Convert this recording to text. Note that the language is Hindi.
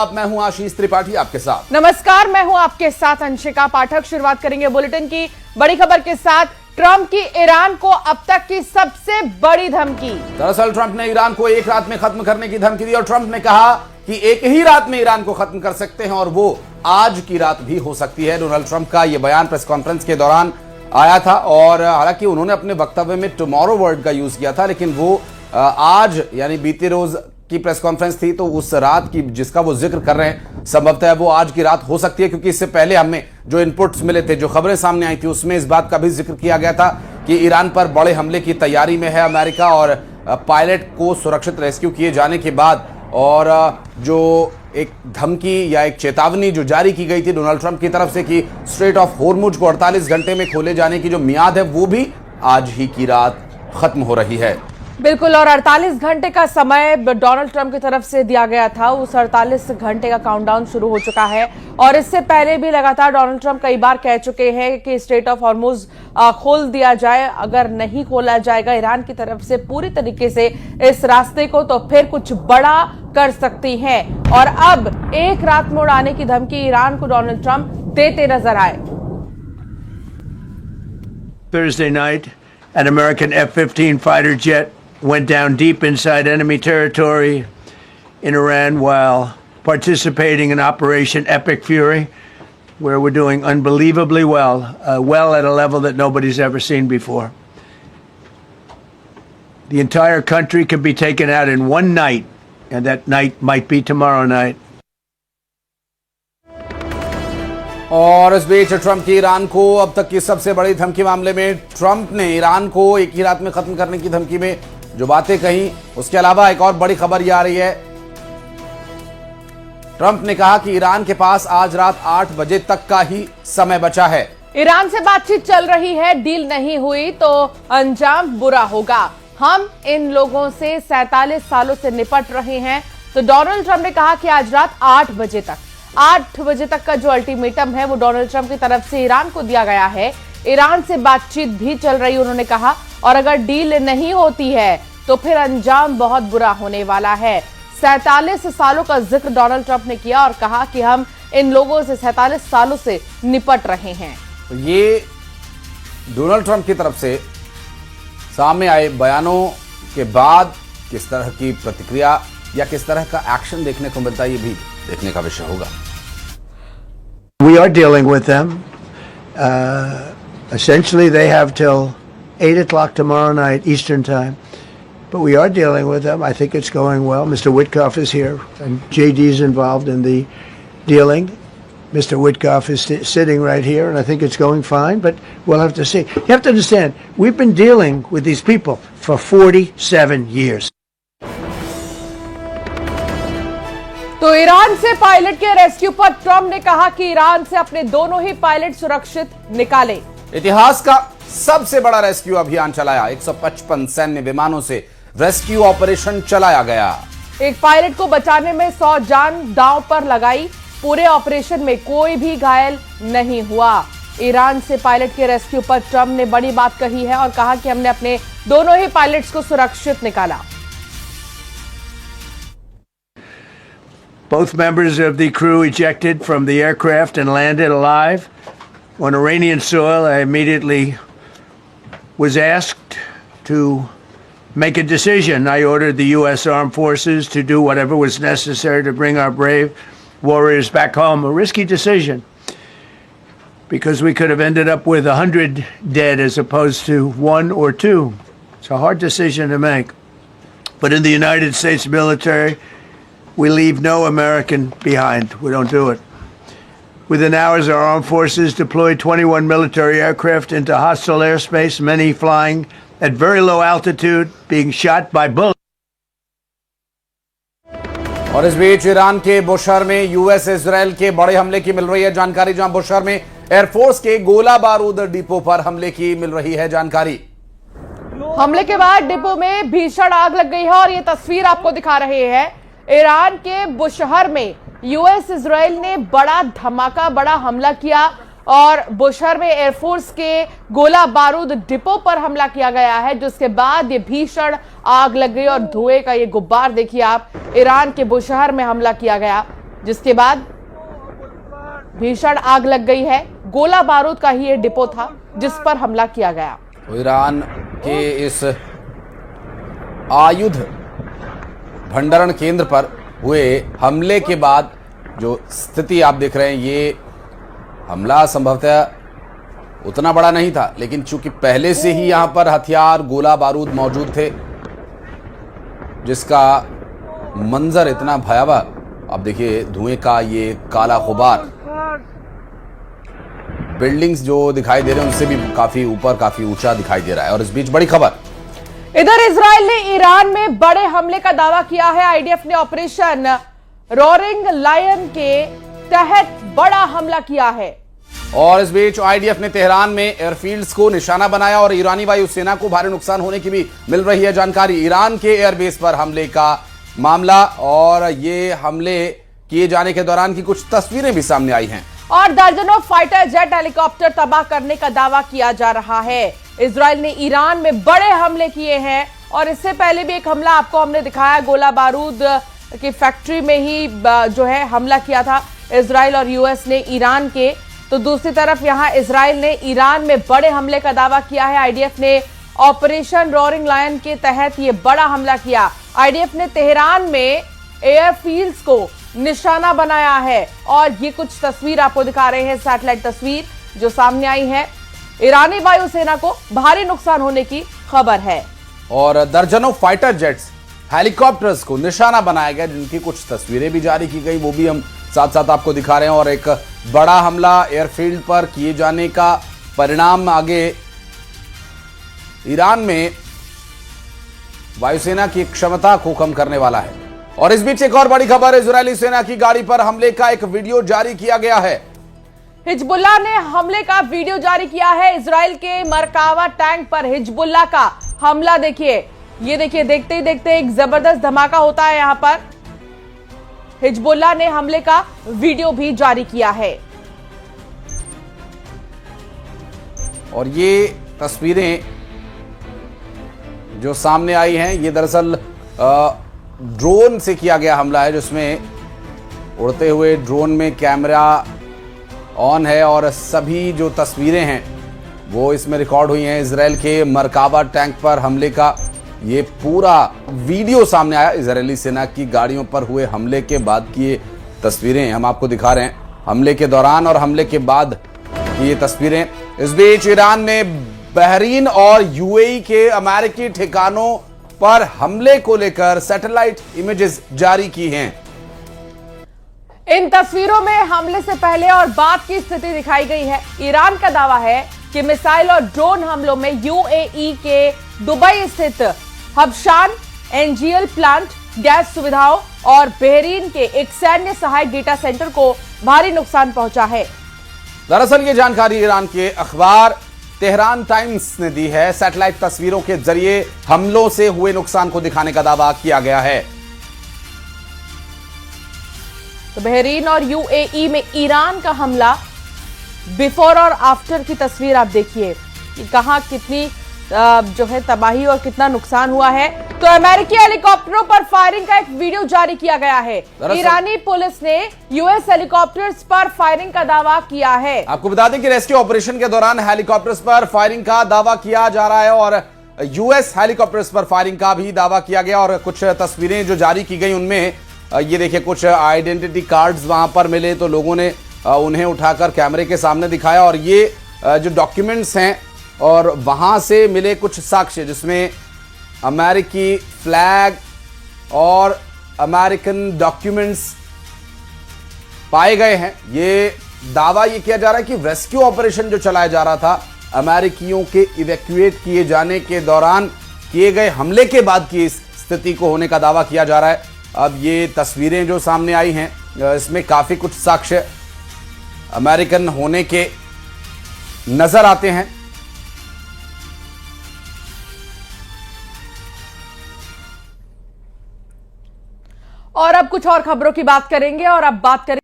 अब मैं हूं आशीष त्रिपाठी आपके साथ। नमस्कार, मैं हूं आपके साथ अंशिका पाठक। शुरुआत करेंगे बुलेटिन की बड़ी खबर के साथ। ट्रंप की ईरान को अब तक की सबसे बड़ी धमकी। दरअसल ट्रंप ने ईरान को एक रात में खत्म करने की धमकी दी और ट्रंप ने कहा कि एक ही रात में ईरान को खत्म कर सकते हैं और वो आज की रात भी हो सकती है। डोनाल्ड ट्रंप का यह बयान प्रेस कॉन्फ्रेंस के दौरान आया था और हालांकि उन्होंने अपने वक्तव्य में टुमारो वर्ड का यूज किया था, लेकिन वो आज यानी बीते रोज की प्रेस कॉन्फ्रेंस थी तो उस रात की जिसका वो जिक्र कर रहे हैं संभवतः वो आज की रात हो सकती है, क्योंकि इससे पहले हमें जो इनपुट्स मिले थे, जो खबरें सामने आई थी, उसमें इस बात का भी जिक्र किया गया था कि ईरान पर बड़े हमले की तैयारी में है अमेरिका और पायलट को सुरक्षित रेस्क्यू किए जाने के बाद और जो एक धमकी या एक चेतावनी जो जारी की गई थी डोनाल्ड ट्रंप की तरफ से कि स्ट्रेट ऑफ हॉर्मुज को 48 घंटे में खोले जाने की जो मियाद है वो भी आज ही की रात खत्म हो रही है। बिल्कुल, और 48 घंटे का समय डोनाल्ड ट्रंप की तरफ से दिया गया था। उस 48 घंटे का काउंटडाउन शुरू हो चुका है और इससे पहले भी लगातार डोनाल्ड ट्रंप कई बार कह चुके हैं कि स्ट्रेट ऑफ हॉर्मुज खोल दिया जाए। अगर नहीं खोला जाएगा ईरान की तरफ से पूरी तरीके से इस रास्ते को तो फिर कुछ बड़ा कर सकती हैं। और अब एक रात में उड़ाने की धमकी ईरान को डोनाल्ड ट्रंप देते नजर आए। Thursday night, an American F-15 fighter jet went down deep inside enemy territory in Iran while participating in Operation Epic Fury, where we're doing unbelievably well, at a level that nobody's ever seen before. The entire country can be taken out in one night, and that night might be tomorrow night. और इस बीच ट्रंप की ईरान को अब तक की सबसे बड़ी धमकी मामले में ट्रंप ने ईरान को एक ही रात में खत्म करने की धमकी में जो बातें कही, उसके अलावा एक और बड़ी खबर यह आ रही है। ट्रंप ने कहा कि ईरान के पास आज रात 8 बजे तक का ही समय बचा है। ईरान से बातचीत चल रही है, डील नहीं हुई तो अंजाम बुरा होगा। हम इन लोगों से 47 सालों से निपट रहे हैं। तो डोनाल्ड ट्रंप ने कहा कि आज रात 8 बजे तक का जो अल्टीमेटम है वो डोनाल्ड ट्रंप की तरफ से ईरान को दिया गया है। ईरान से बातचीत भी चल रही, उन्होंने कहा, और अगर डील नहीं होती है तो फिर अंजाम बहुत बुरा होने वाला है। 47 सालों का जिक्र डोनाल्ड ट्रंप ने किया और कहा कि हम इन लोगों से 47 सालों से निपट रहे हैं। ये डोनाल्ड ट्रंप की तरफ से सामने आए बयानों के बाद किस तरह की प्रतिक्रिया या किस तरह का एक्शन देखने को मिलता है, ये भी देखने का विषय होगा। We are dealing with them. Essentially, they have till 8 o'clock tomorrow night Eastern time. But we are dealing with them. I think it's going well. Mr. Witkoff is here, and JD is involved in the dealing. Mr. Witkoff is sitting right here, and I think it's going fine, but we'll have to see. You have to understand, we've been dealing with these people for 47 years. तो ईरान से पायलट के रेस्क्यू पर ट्रंप ने कहा कि ईरान से अपने दोनों ही पायलट सुरक्षित निकाले। इतिहास का सबसे बड़ा रेस्क्यू अभियान चलाया, 155 सैन्य विमानों से रेस्क्यू ऑपरेशन चलाया गया। एक पायलट को बचाने में 100 जान दांव पर लगाई। पूरे ऑपरेशन में कोई भी घायल नहीं हुआ। ईरान से पायलट के रेस्क्यू पर ट्रंप ने बड़ी बात कही है और कहा कि हमने अपने दोनों ही पायलट्स को सुरक्षित निकाला। Both members of the crew ejected from the aircraft and landed alive. On Iranian soil, I immediately was asked to make a decision. I ordered the U.S. Armed Forces to do whatever was necessary to bring our brave warriors back home. A risky decision because we could have ended up with 100 dead as opposed to 1 or 2. It's a hard decision to make. But in the United States military, we leave no American behind. We don't do it. Within hours, our armed forces deployed 21 military aircraft into hostile airspace, many flying at very low altitude, being shot by bullets. और इस बीच ईरान के बुशहर में यूएस इजराइल के बड़े हमले की मिल रही है जानकारी, जहां बुशहर में एयरफोर्स के गोला बारूद डिपो पर हमले की मिल रही है जानकारी। हमले के बाद डिपो में भीषण आग लग गई है और ये तस्वीर आपको दिखा रहे हैं। ईरान के बुशहर में यूएस इजराइल ने बड़ा धमाका, बड़ा हमला किया और बुशहर में एयरफोर्स के गोला बारूद डिपो पर हमला किया गया है, जिसके बाद ये भीषण आग लग गई और धुएं का ये गुब्बार देखिए आप। ईरान के बुशहर में हमला किया गया जिसके बाद भीषण आग लग गई है। गोला बारूद का ही ये डिपो था जिस पर हमला किया गया। ईरान के इस आयुध भंडारण केंद्र पर हुए हमले के बाद जो स्थिति आप देख रहे हैं, ये हमला संभवतः उतना बड़ा नहीं था, लेकिन चूंकि पहले से ही यहां पर हथियार गोला बारूद मौजूद थे, जिसका मंजर इतना भयावह, अब देखिए धुएं का ये काला गुबार, बिल्डिंग्स जो दिखाई दे रहे हैं उनसे भी काफी ऊपर, काफी ऊंचा दिखाई दे रहा है। और इस बीच बड़ी खबर, इधर इजराइल ने ईरान में बड़े हमले का दावा किया है। आईडीएफ ने ऑपरेशन रोरिंग लायन के तहत बड़ा हमला किया है। और इस बीच आईडीएफ ने तेहरान में एयरफील्ड्स को निशाना बनाया और ईरानी वायुसेना को भारी नुकसान होने की भी मिल रही है जानकारी। ईरान के एयरबेस पर हमले का मामला और ये हमले किए जाने के दौरान की कुछ तस्वीरें भी सामने आई हैं। और दर्जनों फाइटर जेट हेलीकॉप्टर तबाह करने का दावा किया जा रहा है। इजराइल ने ईरान में बड़े हमले किए हैं और इससे पहले भी एक हमला आपको हमने दिखाया, गोला बारूद की फैक्ट्री में ही जो है हमला किया था इजराइल और यूएस ने ईरान के। तो दूसरी तरफ यहां इजराइल ने ईरान में बड़े हमले का दावा किया है। आईडीएफ ने ऑपरेशन रोरिंग लायन के तहत ये बड़ा हमला किया। आईडीएफ ने तेहरान में एयरफील्ड्स को निशाना बनाया है और ये कुछ तस्वीर आपको दिखा रहे हैं, सैटेलाइट तस्वीर जो सामने आई है। ईरानी वायुसेना को भारी नुकसान होने की खबर है और दर्जनों फाइटर जेट्स हेलीकॉप्टर्स को निशाना बनाया गया, जिनकी कुछ तस्वीरें भी जारी की गई, वो भी हम साथ साथ आपको दिखा रहे हैं। और एक बड़ा हमला एयरफील्ड पर किए जाने का परिणाम आगे ईरान में वायुसेना की क्षमता को कम करने वाला है। और इस बीच एक और बड़ी खबर, इजरायली सेना की गाड़ी पर हमले का एक वीडियो जारी किया गया है। हिजबुल्लाह ने हमले का वीडियो जारी किया है। इजराइल के मरकावा टैंक पर हिजबुल्लाह का हमला देखिए, ये देखिए, देखते ही देखते एक जबरदस्त धमाका होता है यहां पर। हिजबुल्लाह ने हमले का वीडियो भी जारी किया है। और ये तस्वीरें जो सामने आई हैं, ये दरअसल ड्रोन से किया गया हमला है, जिसमें उड़ते हुए ड्रोन में कैमरा ऑन है और सभी जो तस्वीरें हैं वो इसमें रिकॉर्ड हुई हैं। इजराइल के मरकावा टैंक पर हमले का ये पूरा वीडियो सामने आया। इजरायली सेना की गाड़ियों पर हुए हमले के बाद की ये तस्वीरें हम आपको दिखा रहे हैं, हमले के दौरान और हमले के बाद की ये तस्वीरें। इस बीच ईरान ने बहरीन और यूएई के अमेरिकी ठिकानों पर हमले को लेकर सैटेलाइट इमेजेस जारी की हैं। इन तस्वीरों में हमले से पहले और बाद की स्थिति दिखाई गई है। ईरान का दावा है कि मिसाइल और ड्रोन हमलों में यूएई के दुबई स्थित हबशान एनजीएल प्लांट, गैस सुविधाओं और बहरीन के एक सैन्य सहायक डेटा सेंटर को भारी नुकसान पहुंचा है। दरअसल ये जानकारी ईरान के अखबार तेहरान टाइम्स ने दी है। सैटेलाइट तस्वीरों के जरिए हमलों से हुए नुकसान को दिखाने का दावा किया गया है। तो बहरीन और यूएई में ईरान का हमला, बिफोर और आफ्टर की तस्वीर आप देखिए कि कहां कितनी जो है तबाही और कितना नुकसान हुआ है। तो अमेरिकी हेलीकॉप्टरों पर फायरिंग का एक वीडियो जारी किया गया है। ईरानी पुलिस ने यूएस हेलीकॉप्टर्स पर फायरिंग का दावा किया है। आपको बता दें कि रेस्क्यू ऑपरेशन के दौरान हेलीकॉप्टर्स पर फायरिंग का दावा किया जा रहा है और यूएस हेलीकॉप्टर्स पर फायरिंग का भी दावा किया गया। और कुछ तस्वीरें जो जारी की गई उनमें ये देखिए, कुछ आइडेंटिटी कार्ड्स वहां पर मिले तो लोगों ने उन्हें उठाकर कैमरे के सामने दिखाया। और ये जो डॉक्यूमेंट्स हैं और वहां से मिले कुछ साक्ष्य, जिसमें अमेरिकी फ्लैग और अमेरिकन डॉक्यूमेंट्स पाए गए हैं। ये दावा ये किया जा रहा है कि रेस्क्यू ऑपरेशन जो चलाया जा रहा था अमेरिकियों के इवैक्यूएट किए जाने के दौरान किए गए हमले के बाद की इस स्थिति को होने का दावा किया जा रहा है। अब ये तस्वीरें जो सामने आई हैं, इसमें काफी कुछ साक्ष्य अमेरिकन होने के नजर आते हैं। और अब कुछ और खबरों की बात करेंगे और अब बात करेंगे